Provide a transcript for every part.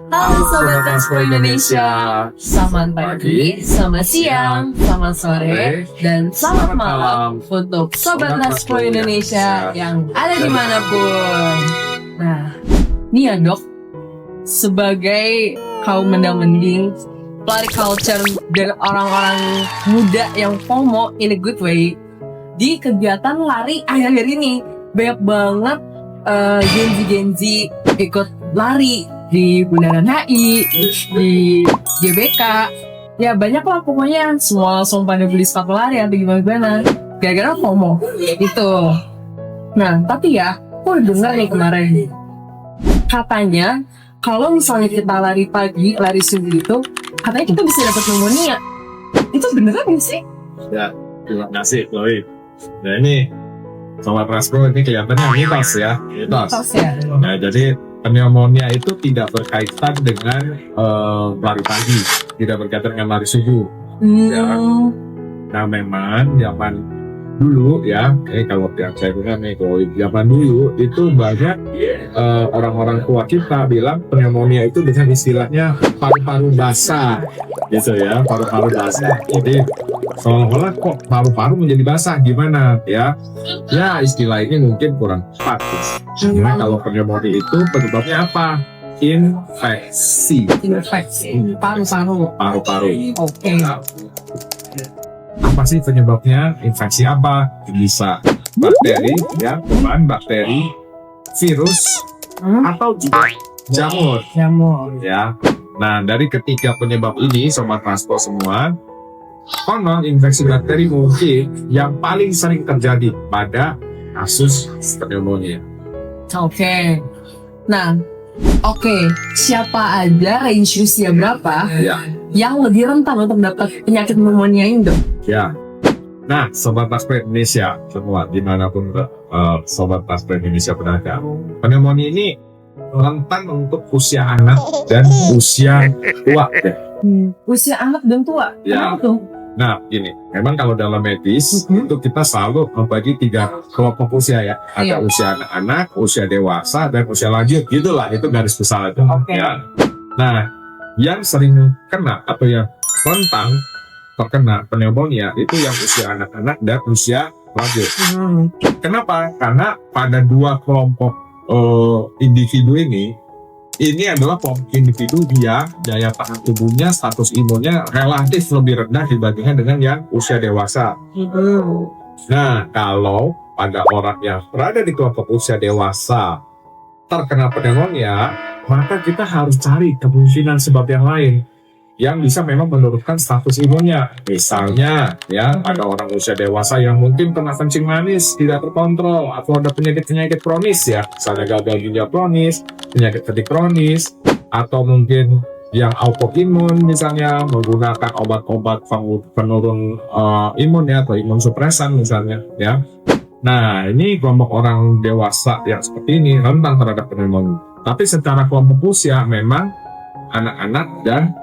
Halo Sobat Transport Indonesia. Selamat pagi, selamat siang, selamat sore, dan selamat malam untuk Sobat Transport Indonesia yang ada dimanapun. Nah, nih ya dok, sebagai kaum mendang-mending, pelari culture dan orang-orang muda yang FOMO in a good way, di kegiatan lari akhir-akhir ini banyak banget Gen-Z ikut lari di Bundaran HI, di GBK, ya banyak lah pokoknya semua langsung pada beli sepatu lari atau gimana gara-gara FOMO itu. Nah tapi ya, aku dengar nih kemarin katanya kalau misalnya kita lari pagi, lari subuh itu katanya kita bisa dapat pneumonia. Itu beneran nggak sih? Ya, terima kasih Chloe. Nah ini Sobat Transport ini kelihatannya mitos ya, mitos. Ya. Nah jadi pneumonia itu tidak berkaitan dengan lari pagi, tidak berkaitan dengan lari subuh. Ya. Nah memang zaman dulu ya, kalau yang saya bilang nih, kalau zaman dulu itu banyak orang-orang tua kita bilang pneumonia itu dengan istilahnya paru-paru basah, gitu ya, paru-paru basah. Jadi seolah-olah kok paru-paru menjadi basah gimana ya? Ya istilah ini mungkin kurang tepat. Karena kalau pneumonia itu penyebabnya apa? Infeksi. Paru-paru. Oke. Apa sih penyebabnya? Infeksi apa? Bisa bakteri, ya, bahan bakteri, virus, atau juga jamur. Ya. Nah, dari ketiga penyebab ini, Sobat Transport semua, konon infeksi bakteri mungkin yang paling sering terjadi pada kasus pneumonia. Oke. Nah, siapa aja range usia berapa yang lebih rentan untuk dapat penyakit pneumonia ini dok? Ya. Nah, Sobat Transport Indonesia semua, dimanapun Sobat Transport Indonesia berada, pneumonia ini rentan untuk usia anak dan usia tua. Usia anak dan tua? Ya. Kenapa tuh? Nah, gini, memang kalau dalam medis itu kita selalu membagi 3 kelompok usia ya. Ada usia anak-anak, usia dewasa, dan usia lanjut. Gitulah, itu garis besar itu. Ya. Nah, yang sering kena atau yang rentan terkena pneumonia itu yang usia anak-anak dan usia lanjut. Kenapa? Karena pada 2 kelompok individu ini adalah kelompok individu yang daya tahan tubuhnya, status imunnya relatif lebih rendah dibandingkan dengan yang usia dewasa. Nah, kalau pada orang yang berada di kelompok usia dewasa terkena pneumonia, maka kita harus cari kemungkinan sebab yang lain yang bisa memang menurunkan status imunnya. Misalnya, ya, ada orang usia dewasa yang mungkin pernah kencing manis tidak terkontrol, atau ada penyakit-penyakit kronis ya, misalnya gagal ginjal kronis, penyakit ketik kronis, atau mungkin yang autoimun misalnya menggunakan obat-obat penurun imun ya, atau imun supresan misalnya ya. Nah, ini kelompok orang dewasa yang seperti ini rentan terhadap pneumonia. Tapi secara kelompok usia memang anak-anak dan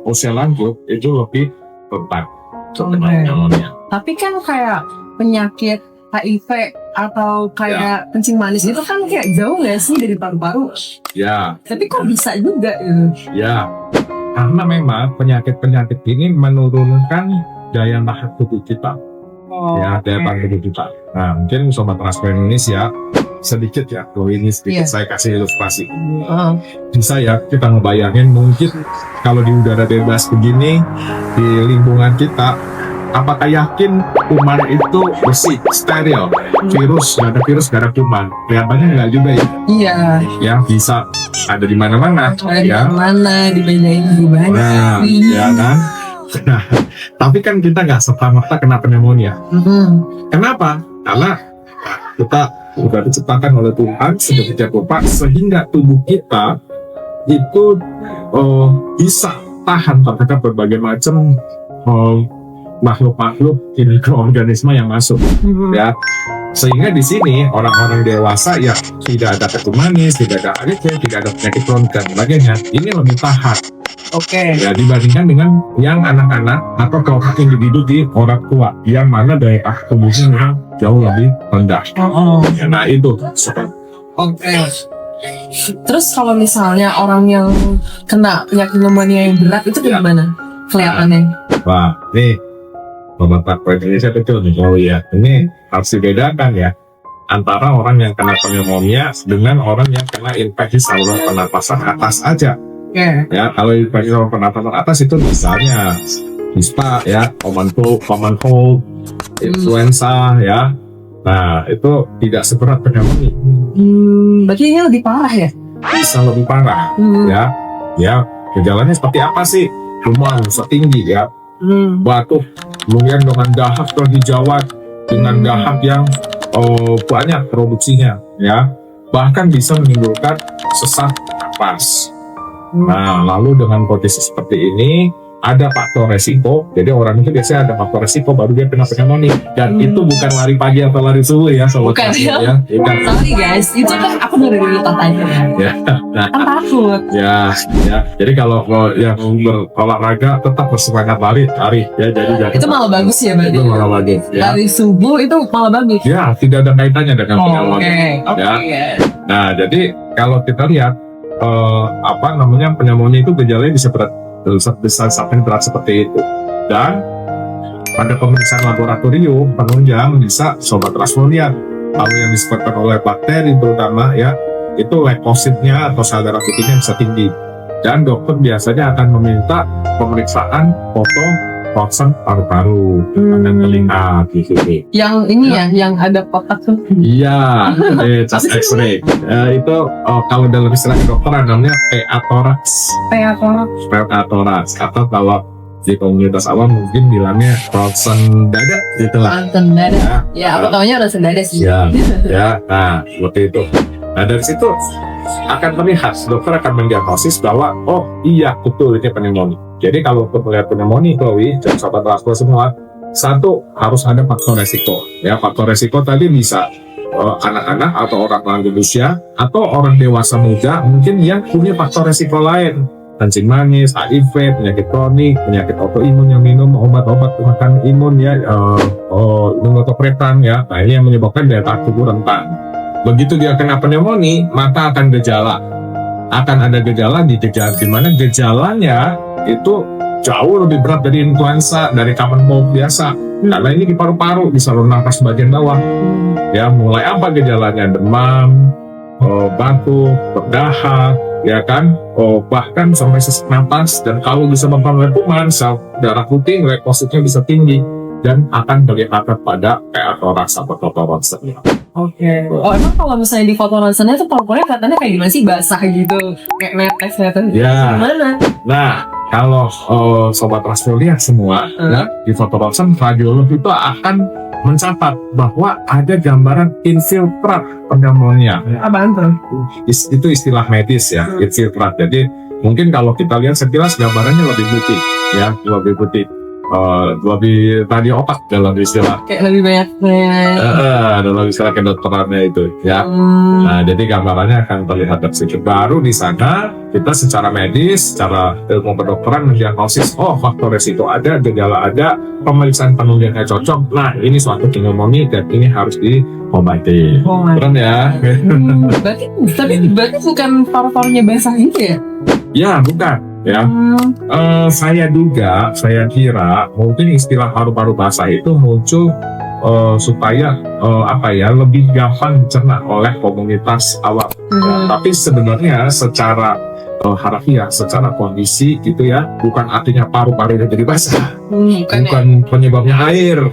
usia lanjut itu lebih rentan pneumonia. Tapi kan kayak penyakit HIV atau kayak kencing manis itu kan kayak jauh nggak sih dari paru-paru? Ya. Tapi kok bisa juga? Ya, karena memang penyakit-penyakit ini menurunkan daya tahan tubuh kita. Ya, daya tahan tubuh kita. Nah, mungkin Sobat Transport Indonesia sedikit ya, ini sedikit saya kasih ilustrasi. Bisa ya kita ngebayangin mungkin kalau di udara bebas begini di lingkungan kita, apakah yakin kuman itu bersih, steril, gak ada kuman? Kelihatannya enggak juga ya. Iya. Ya bisa ada di mana-mana. Ada ya. di mana, dibedain juga banyak. Nah, ya kan. Nah, tapi kan kita nggak serta-merta kena pneumonia. Kenapa? Karena kita sudah diciptakan oleh Tuhan sedemikian rupa sehingga tubuh kita itu bisa tahan terhadap berbagai macam makhluk-makhluk mikroorganisme yang masuk, ya. Sehingga di sini orang-orang dewasa yang tidak ada ketum manis, tidak ada HIV, tidak ada penyakit kronis dan sebagainya, ini lebih tahan. Ya, dibandingkan dengan yang anak-anak atau kelompok individu di orang tua yang mana daya tahan tubuhnya memang jauh lebih rendah. Ya, nah itu. Terus kalau misalnya orang yang kena penyakit pneumonia yang berat itu gimana kelihatannya? Wah, nih Sobat Praktek Indonesia betul nih. Oh iya, ini harus dibedakan ya antara orang yang kena pneumonia dengan orang yang kena infeksi saluran pernapasan atas aja. Ya, kalau infeksi saluran pernapasan atas itu misalnya ispa ya, common cold, influenza ya. Nah, itu tidak seberat pneumonia. Berarti ini lebih parah ya? Bisa lebih parah ya. Gejalanya seperti apa sih? Demam setinggi ya, batuk, kemudian dengan dahak terhijauan, dengan dahak yang banyak produksinya ya, bahkan bisa menimbulkan sesak napas. Nah, lalu dengan kondisi seperti ini ada faktor resiko. Jadi orang itu biasanya ada faktor resiko baru dia kena pneumonia. Dan itu bukan lari pagi atau lari subuh ya, sobat. Bukan ya. Bukan. Sorry guys, itu kan aku dari dulu tanya. Ya. Nah, kan takut. Ya. Jadi kalau yang berolahraga tetap bersemangat lari ya. Jadi itu malah bagus ya berarti. Itu malah bagus. Ya. Lari subuh itu malah bagus. Ya, tidak ada kaitannya dengan pneumonia. Oke. Nah, jadi kalau kita lihat pneumonia itu gejalanya bisa sampai berat seperti itu. Dan pada pemeriksaan laboratorium penunjang bisa sobat rasmo lihat kalau yang disebabkan oleh bakteri terutama ya, itu leukositnya atau sel darah putihnya bisa tinggi. Dan dokter biasanya akan meminta pemeriksaan foto ronsen paru-paru dan telinga gitu. Yang ini ya, yang ada kotak tuh. Iya, chest X-ray. Itu kalau dalam istilah kedokteran namanya PA thorax. PA thorax. Atau kalau di komunitas awam mungkin bilangnya ronsen dada gitulah. Ronsen dada. Ya, aku taunya ronsen dada sih. Ya. Nah, seperti itu. Nah, dari situ akan terlihat dokter akan mendiagnosis bahwa oh iya betul ini pneumonia. Jadi kalau untuk melihat pneumonia, Chloe dan sobat rasmo semua, satu harus ada faktor resiko. Ya, faktor resiko tadi bisa anak-anak atau orang lanjut usia atau orang dewasa muda mungkin yang punya faktor resiko lain, kencing manis, HIV, penyakit kronik, penyakit autoimun yang minum obat-obat makan imun ya, imunotopretan ya. Nah, ini yang menyebabkan daya tahan tubuh rentan. Begitu dia kena pneumonia, maka akan ada gejala di mana gejalanya itu jauh lebih berat dari influenza, dari common cold biasa. Karena ini di paru-paru, di saluran nafas bagian bawah. Ya, mulai apa gejalanya? Demam, batuk, berdahak, ya kan? Bahkan sampai sesak napas, dan kalau disebabkan oleh kuman, sel darah putih, leukositnya bisa tinggi dan akan kelihatan pada PA thorax atau foto ronsen. Oke. Oh, emang kalau misalnya di foto ronsennya tuh paru-parunya kelihatannya kayak gimana sih? Basah gitu, kayak netes kelihatan. Ya. Gimana? Nah, kalau sobat rasmo lihat semua, ya, di foto ronsen radiolog itu akan mencatat bahwa ada gambaran infiltrat pneumonia. Apaan tuh? Itu istilah medis ya, infiltrat. Jadi mungkin kalau kita lihat sekilas gambarannya lebih putih, ya, lebih putih. Lebih radio otak dalam istilah kayak lebih banyak dalam istilah kedokterannya itu ya. Nah, jadi gambarannya akan terlihat dari situ. Baru di sana kita secara medis, secara ilmu kedokteran mendiagnosis, oh faktor resiko ada, gejala ada, pemeriksaan penunjangnya cocok. Nah, ini suatu pneumonia dan ini harus diobati. Keren ya. Berarti bukan paru-parunya basah gitu ya? Ya, bukan. Ya, saya kira mungkin istilah paru-paru basah itu muncul supaya lebih gampang dicerna oleh komunitas awam. Ya, tapi sebenarnya secara harafiah, secara kondisi gitu ya, bukan artinya paru-parunya jadi basah, bukan penyebabnya air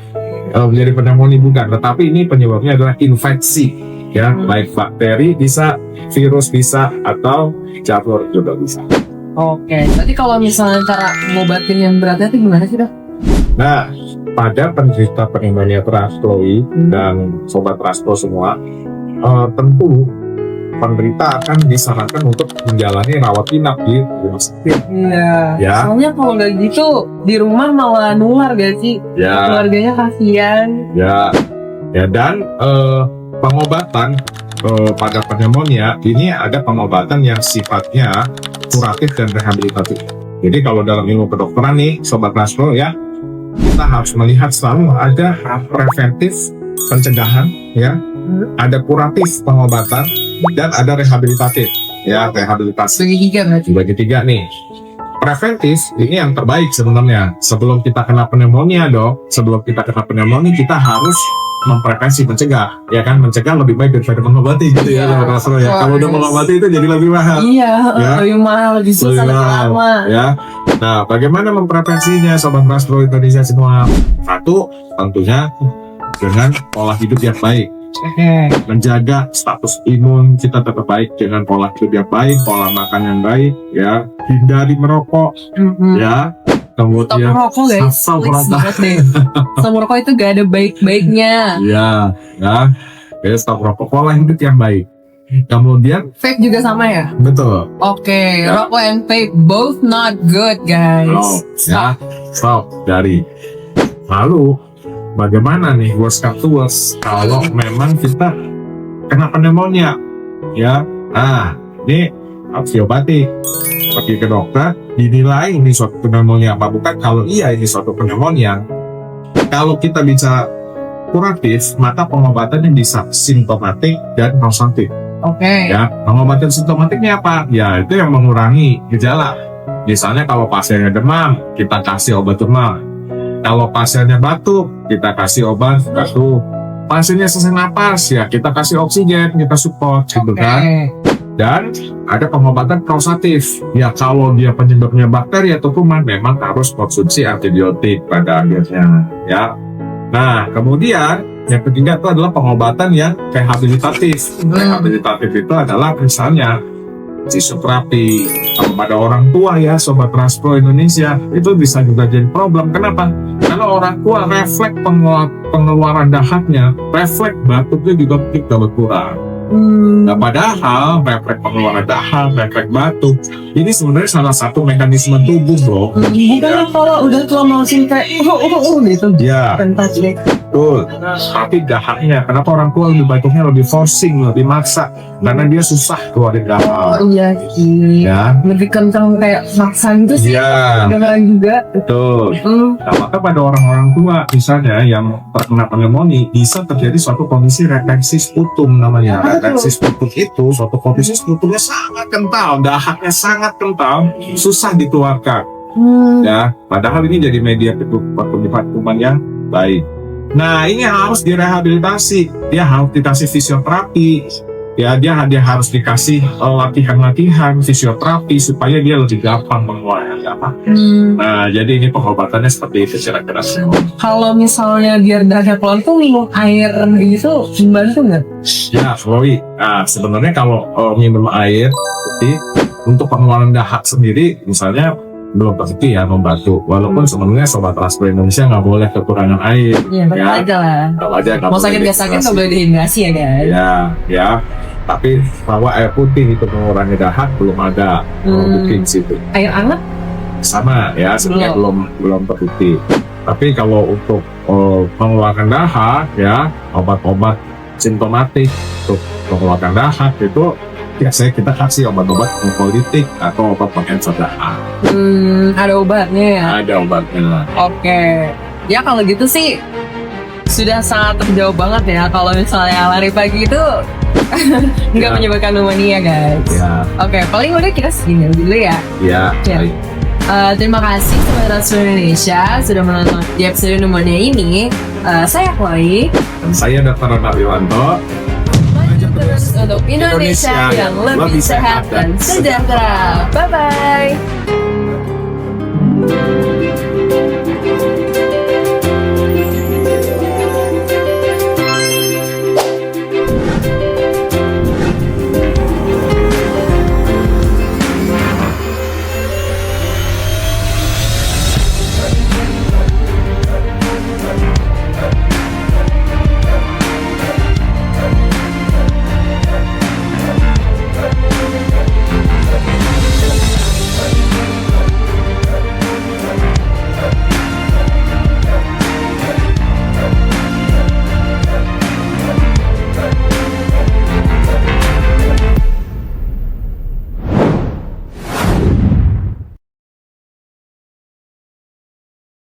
menjadi pneumonia, bukan. Tetapi ini penyebabnya adalah infeksi, ya, baik bakteri bisa, virus bisa, atau jamur juga bisa. Oke, jadi kalau misalnya cara ngobatin yang beratnya itu gimana sih, Dok? Nah, pada penderita pneumonia berat, Chloe dan sobat rasmo semua, tentu penderita akan disarankan untuk menjalani rawat inap di rumah sakit. Iya. Ya. Soalnya kalau nggak gitu di rumah malah nular gak sih? Ya. Keluarganya kasihan. Ya. Dan pengobatan pada pneumonia ini ada pengobatan yang sifatnya kuratif dan rehabilitatif. Jadi kalau dalam ilmu kedokteran nih, sobat rasmo ya, kita harus melihat selalu ada preventif pencegahan, ya, ada kuratif pengobatan, dan ada rehabilitatif. Ya, rehabilitasi. Bagi tiga berarti. Bagi tiga nih. Preventif ini yang terbaik sebenarnya. Sebelum kita kena pneumonia, Dok, sebelum kita kena pneumonia kita harus memprevensi, mencegah, ya kan? Mencegah lebih baik daripada mengobati gitu ya, Sobat Rastro ya. Kalau udah mengobati itu jadi lebih mahal. Iya, Ya. lebih mahal, lebih susah, lebih lama. Ya. Nah, bagaimana memprevensinya, Sobat Rastro Indonesia semua? Satu, tentunya dengan pola hidup yang baik. Menjaga status imun kita tetap baik dengan pola hidup yang baik, pola makan yang baik, ya. Hindari merokok, ya. Stop Kemudian merokok guys, stop please merokok. banget deh. Stop merokok itu gak ada baik-baiknya. Ya, ya. Jadi stop merokok, pola hidup yang baik. Kemudian, Vape juga sama ya? betul. Oke, Ya. rokok and vape both not good guys. Ya, stop dari. Lalu, bagaimana nih worst come to worst kalau memang kita kena pneumonia, ya? Nah, ini harus diobati. Pergi ke dokter, dinilai ini suatu pneumonia apa bukan. Kalau iya ini suatu pneumonia, kalau kita bicara kuratif, maka pengobatannya bisa simptomatik dan konsumtif. Oke. Ya, pengobatan simptomatiknya apa? Ya, itu yang mengurangi gejala. Misalnya kalau pasiennya demam, kita kasih obat demam. Kalau pasiennya batuk, kita kasih obat batuk. Pasiennya sesak napas, ya kita kasih oksigen, kita support, gitu kan. Dan ada pengobatan kausatif. Ya kalau dia penyebabnya bakteri atau kuman, memang harus konsumsi antibiotik pada akhirnya. Ya. Nah, kemudian yang ketiga itu adalah pengobatan yang rehabilitatif. Rehabilitatif itu adalah misalnya fisioterapi. Kalau pada orang tua ya, Sobat Rastro Indonesia, itu bisa juga jadi problem. Kenapa? Karena orang tua refleks pengeluaran dahaknya, refleks batuknya juga berkurang. Nah, padahal refleks pengeluaran dahak, refleks batuk, ini sebenarnya salah satu mekanisme tubuh, bro. Bukan kalau udah tua mau sih kayak gitu. Ya, Pentas deh. betul. Tapi dahaknya, kenapa orang tua lebih batuknya lebih forcing, lebih maksa? Karena dia susah keluarin dahak. Iya sih. Ya, Lebih kencang kayak maksa gitu sih. ya, Kedengeran juga. betul. Nah, maka pada orang-orang tua misalnya yang terkena pneumonia bisa terjadi suatu kondisi refleksi sputum namanya. Apa tuh? Refleksi sputum itu suatu kondisi sputumnya sangat kental, dahaknya sangat kental, susah dikeluarkan. Ya, padahal ini jadi media pertumbuhan kuman yang baik. Nah, ini harus direhabilitasi. Dia harus dikasih fisioterapi. Ya, dia harus dikasih latihan-latihan fisioterapi supaya dia lebih gampang mengeluarkan dahak. Nah, jadi ini pengobatannya seperti itu kira-kira. Kalau misalnya biar dahaknya keluar tuh minum air gitu membantu nggak? Ya, Chloe. Nah, sebenarnya kalau minum air putih untuk pengeluaran dahak sendiri, misalnya belum pasti ya membantu. Walaupun sebenarnya Sobat Rastro Indonesia nggak boleh kekurangan air. Iya, tetap Ya. aja lah. Kalau aja nggak Mau boleh sakit nggak sakit dehidrasi. nggak boleh dehidrasi ya guys. Ya. Tapi bahwa air putih itu mengurangi dahak belum ada bukti di situ. Air hangat? Sama ya, sebenarnya belum terbukti. Tapi kalau untuk mengeluarkan dahak ya, obat-obat simptomatik untuk mengeluarkan dahak itu biasanya kita kasih obat-obat mukolytik atau obat pengencer dahak. Ada obatnya ya? Ada obatnya. Oke. Ya kalau gitu sih sudah sangat terjauh banget ya kalau misalnya lari pagi itu nggak Ya. menyebabkan pneumonia guys. Ya, Oke, paling udah kita segini dulu ya. ya. Ya. Baik. Terima kasih Sobat Rastro Indonesia sudah menonton di episode pneumonia ini. Saya Chloe. Saya Dr. Ronald Wiwanto. Maju terus untuk Indonesia yang lebih sehat dan sejahtera. Bye bye.